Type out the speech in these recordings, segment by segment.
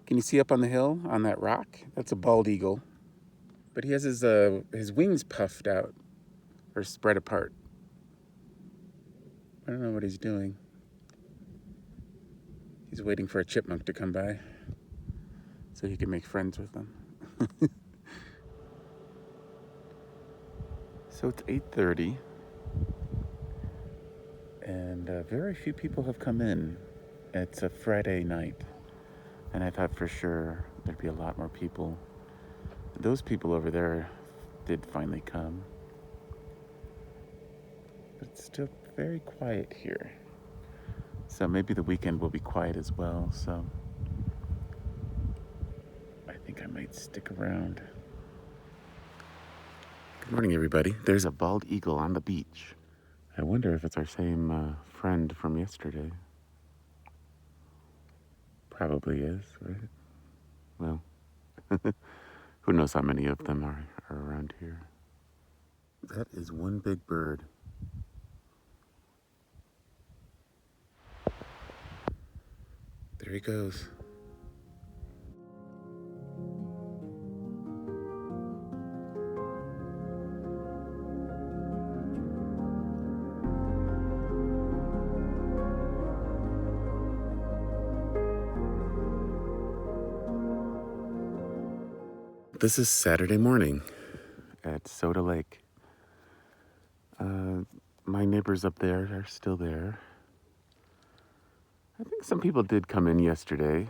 Can you see up on the hill on that rock? That's a bald eagle. But he has his wings puffed out or spread apart. I don't know what he's doing. He's waiting for a chipmunk to come by so he can make friends with them. So it's 8:30 and very few people have come in. It's a Friday night and I thought for sure there'd be a lot more people. Those people over there did finally come. But it's still very quiet here. So maybe the weekend will be quiet as well, so I think I might stick around. Good morning, everybody. There's a bald eagle on the beach. I wonder if it's our same friend from yesterday. Probably is, right? Well, who knows how many of them are around here. That is one big bird. There he goes. This is Saturday morning at Soda Lake. My neighbors up there are still there. I think some people did come in yesterday,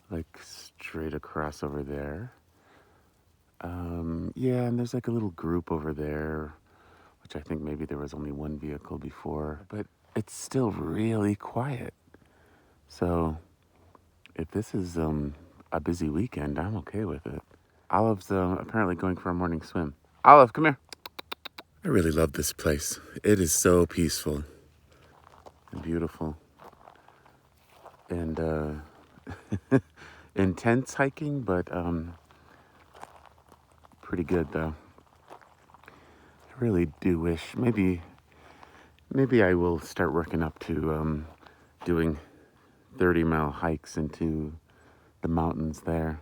like straight across over there. Yeah, and there's like a little group over there, which I think maybe there was only one vehicle before, but it's still really quiet. So if this is a busy weekend, I'm okay with it. Olive's apparently going for a morning swim. Olive, come here. I really love this place. It is so peaceful and beautiful. And intense hiking, but pretty good though. I really do wish maybe I will start working up to doing 30-mile hikes into the mountains there,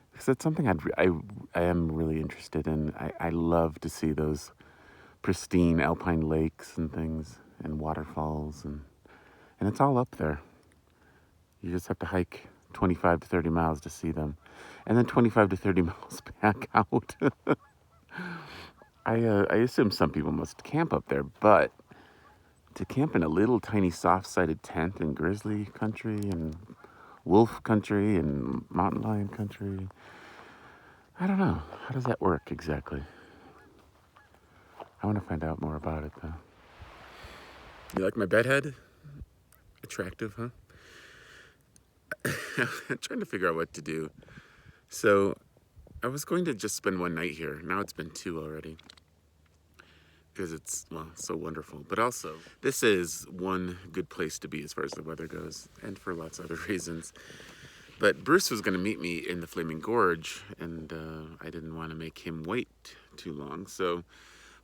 because that's something I am really interested in. I love to see those pristine alpine lakes and things and waterfalls, and it's all up there. You just have to hike 25 to 30 miles to see them, and then 25 to 30 miles back out. I assume some people must camp up there, but to camp in a little tiny soft-sided tent in grizzly country and wolf country and mountain lion country, I don't know. How does that work exactly? I want to find out more about it, though. You like my bedhead? Attractive, huh? I'm trying to figure out what to do. So I was going to just spend one night here. Now it's been 2 already, because it's, well, so wonderful. But also, this is one good place to be as far as the weather goes, and for lots of other reasons. But Bruce was going to meet me in the Flaming Gorge, and I didn't want to make him wait too long. So,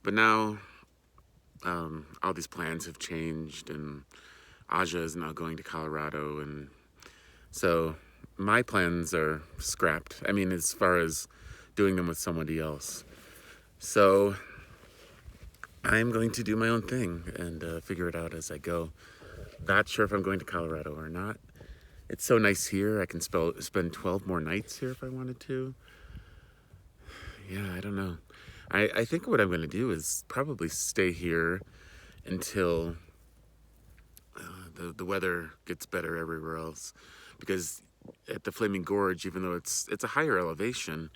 but now all these plans have changed, and Aja is now going to Colorado, and so my plans are scrapped. I mean, as far as doing them with somebody else. So I'm going to do my own thing and figure it out as I go. Not sure if I'm going to Colorado or not. It's so nice here. I can spend 12 more nights here if I wanted to. Yeah, I don't know. I think what I'm going to do is probably stay here until the weather gets better everywhere else. Because at the Flaming Gorge, even though it's a higher elevation,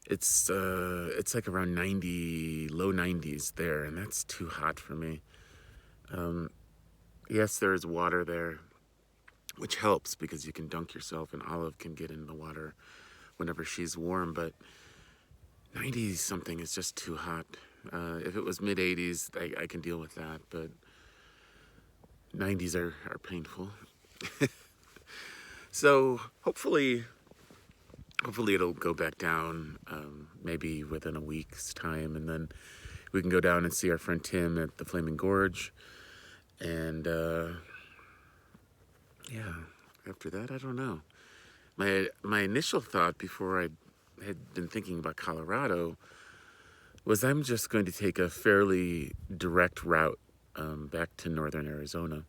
it's like around 90, low 90s there, and that's too hot for me. Yes, there is water there, which helps because you can dunk yourself, and Olive can get in the water whenever she's warm, but 90 something is just too hot. If it was mid 80s, I can deal with that, but 90s are painful. So hopefully it'll go back down, maybe within a week's time, and then we can go down and see our friend Tim at the Flaming Gorge. And yeah, after that, I don't know. My initial thought before I had been thinking about Colorado was I'm just going to take a fairly direct route back to northern Arizona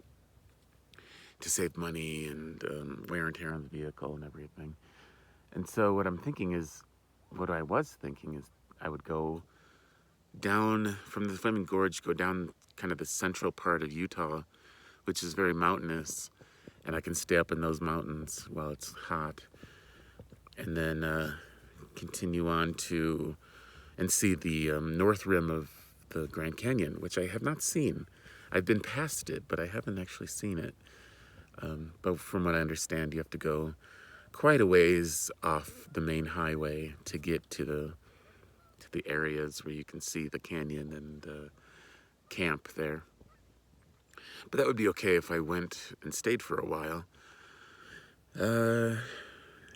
to save money and wear and tear on the vehicle and everything. And so what I was thinking is I would go down from the Flaming Gorge, go down kind of the central part of Utah, which is very mountainous, and I can stay up in those mountains while it's hot, and then continue on to and see the north rim of the Grand Canyon, which I have not seen. I've been past it, but I haven't actually seen it. But from what I understand, you have to go quite a ways off the main highway to get to the areas where you can see the canyon and camp there. But that would be okay if I went and stayed for a while.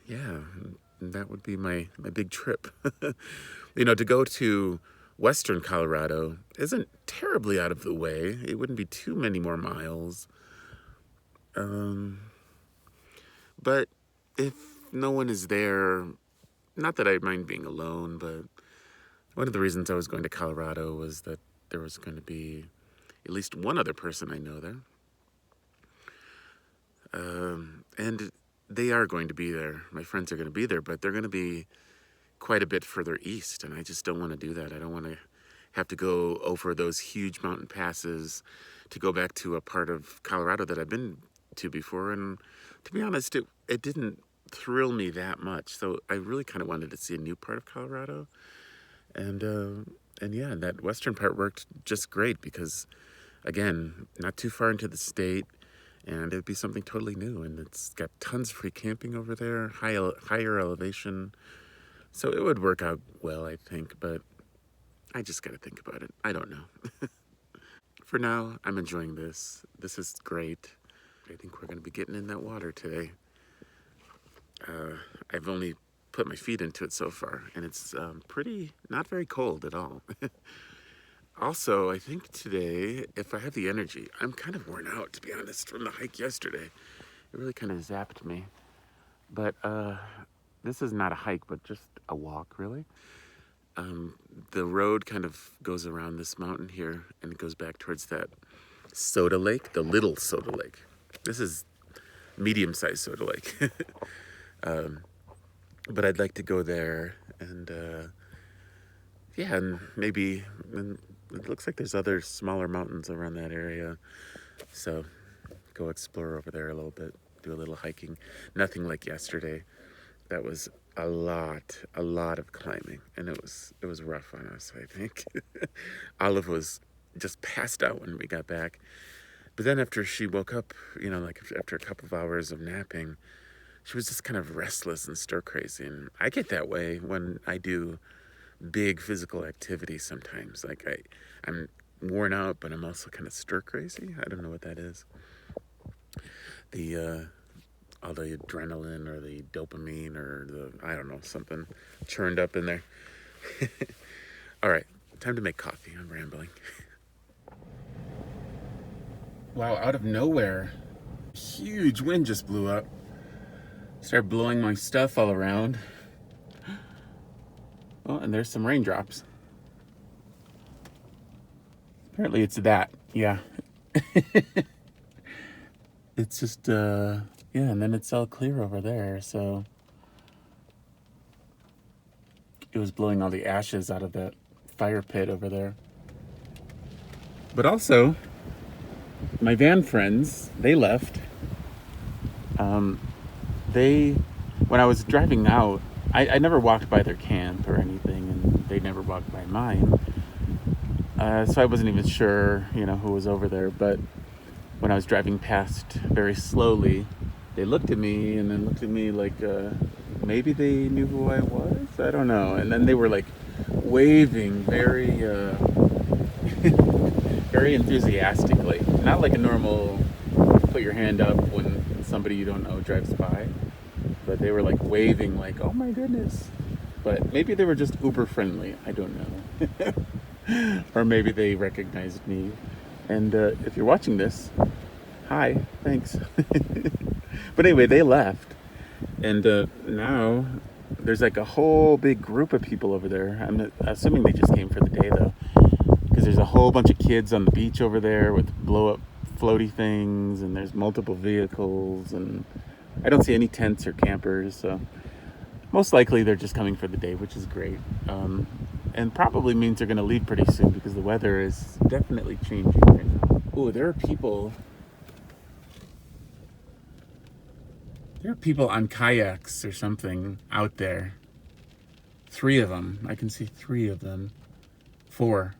Yeah, that would be my big trip. To go to western Colorado isn't terribly out of the way. It wouldn't be too many more miles. But if no one is there, not that I mind being alone, but one of the reasons I was going to Colorado was that there was going to be at least one other person I know there. And they are going to be there. My friends are going to be there, but they're going to be quite a bit further east, and I just don't want to do that. I don't want to have to go over those huge mountain passes to go back to a part of Colorado that I've been to before. And to be honest, it didn't thrill me that much. So I really kind of wanted to see a new part of Colorado. And yeah, that western part worked just great because, again, not too far into the state, and it'd be something totally new. And it's got tons of free camping over there, higher elevation. So it would work out well, I think, but I just got to think about it. I don't know. For now, I'm enjoying this. This is great. I think we're going to be getting in that water today. I've only put my feet into it so far, and it's not very cold at all. Also, I think today, if I have the energy, I'm kind of worn out, to be honest, from the hike yesterday. It really kind of zapped me. But this is not a hike, but just a walk, really. The road kind of goes around this mountain here, and it goes back towards that Soda Lake, the Little Soda Lake. This is medium-sized Soda Lake. But I'd like to go there, and yeah, and maybe, and it looks like there's other smaller mountains around that area, so go explore over there a little bit, do a little hiking. Nothing like yesterday. That was a lot of climbing, and it was rough on us, I think. Olive was just passed out when we got back, but then after she woke up, like after a couple of hours of napping, she was just kind of restless and stir crazy. And I get that way when I do big physical activity sometimes. Like I'm worn out, but I'm also kind of stir crazy. I don't know what that is. All the adrenaline or the dopamine or I don't know, something churned up in there. All right, time to make coffee. I'm rambling. Wow, out of nowhere, huge wind just blew up. Started blowing my stuff all around. Oh, and there's some raindrops. Apparently it's that, yeah. It's just, yeah, and then it's all clear over there, so. It was blowing all the ashes out of that fire pit over there. But also, my van friends, they left. When I was driving out, I never walked by their camp or anything, and they never walked by mine. So I wasn't even sure, who was over there. But when I was driving past very slowly, they looked at me and then looked at me like maybe they knew who I was. I don't know. And then they were like waving very, very enthusiastically. Not like a normal put your hand up when somebody you don't know drives by. But they were like waving like, oh my goodness. But maybe they were just uber friendly. I don't know. Or maybe they recognized me. And if you're watching this, hi, thanks. But anyway, they left. And now there's like a whole big group of people over there. I'm assuming they just came for the day though, because there's a whole bunch of kids on the beach over there with blow up floaty things, and there's multiple vehicles, and I don't see any tents or campers, so most likely they're just coming for the day, which is great. And probably means they're going to leave pretty soon because the weather is definitely changing right now. Oh, there are people on kayaks or something out there. 3 of them. I can see 3 of them. 4.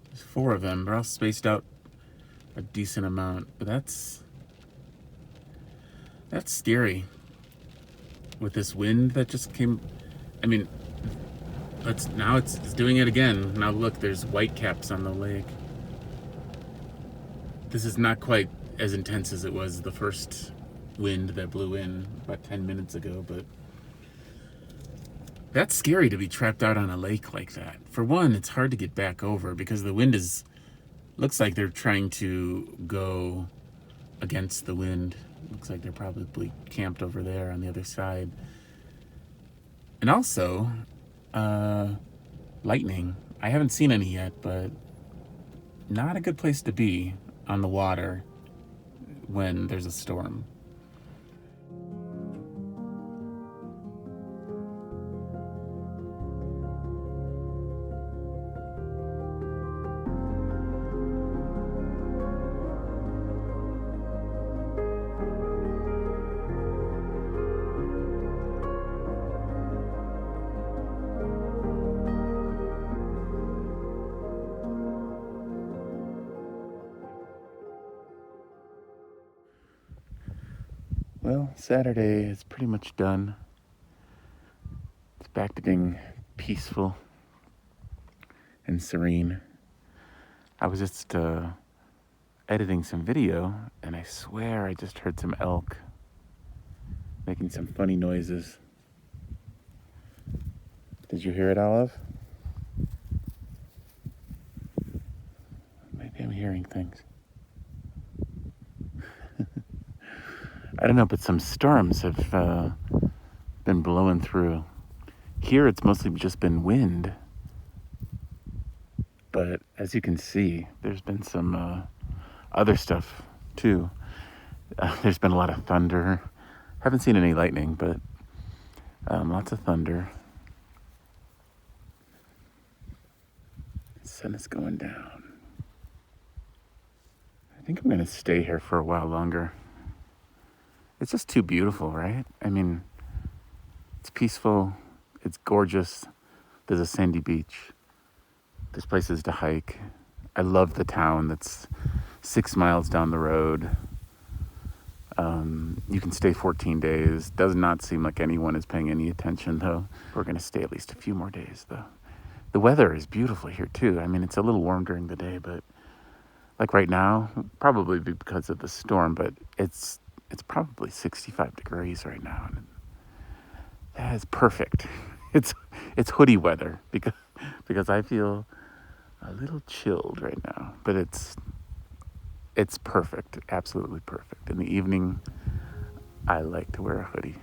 There's 4 of them. They're all spaced out a decent amount, but that's scary with this wind that just came. I mean, now it's doing it again. Now look, there's whitecaps on the lake. This is not quite as intense as it was the first wind that blew in about 10 minutes ago, but that's scary to be trapped out on a lake like that. For one, it's hard to get back over because the wind looks like they're trying to go against the wind. Looks like they're probably camped over there on the other side. And also, lightning. I haven't seen any yet, but not a good place to be on the water when there's a storm. Well, Saturday is pretty much done. It's back to being peaceful and serene. I was just editing some video, and I swear I just heard some elk making some funny noises. Did you hear it, Olive? Maybe I'm hearing things. I don't know, but some storms have been blowing through. Here it's mostly just been wind. But as you can see, there's been some other stuff too. There's been a lot of thunder. Haven't seen any lightning, but lots of thunder. The sun is going down. I think I'm going to stay here for a while longer. It's just too beautiful, right? I mean, it's peaceful, it's gorgeous. There's a sandy beach. There's places to hike. I love the town that's 6 miles down the road. You can stay 14 days. Does not seem like anyone is paying any attention, though. We're going to stay at least a few more days, though. The weather is beautiful here, too. I mean, it's a little warm during the day, but like right now, probably because of the storm, but it's probably 65 degrees right now, and that is perfect. It's hoodie weather because I feel a little chilled right now, but it's perfect, absolutely perfect. In the evening, I like to wear a hoodie.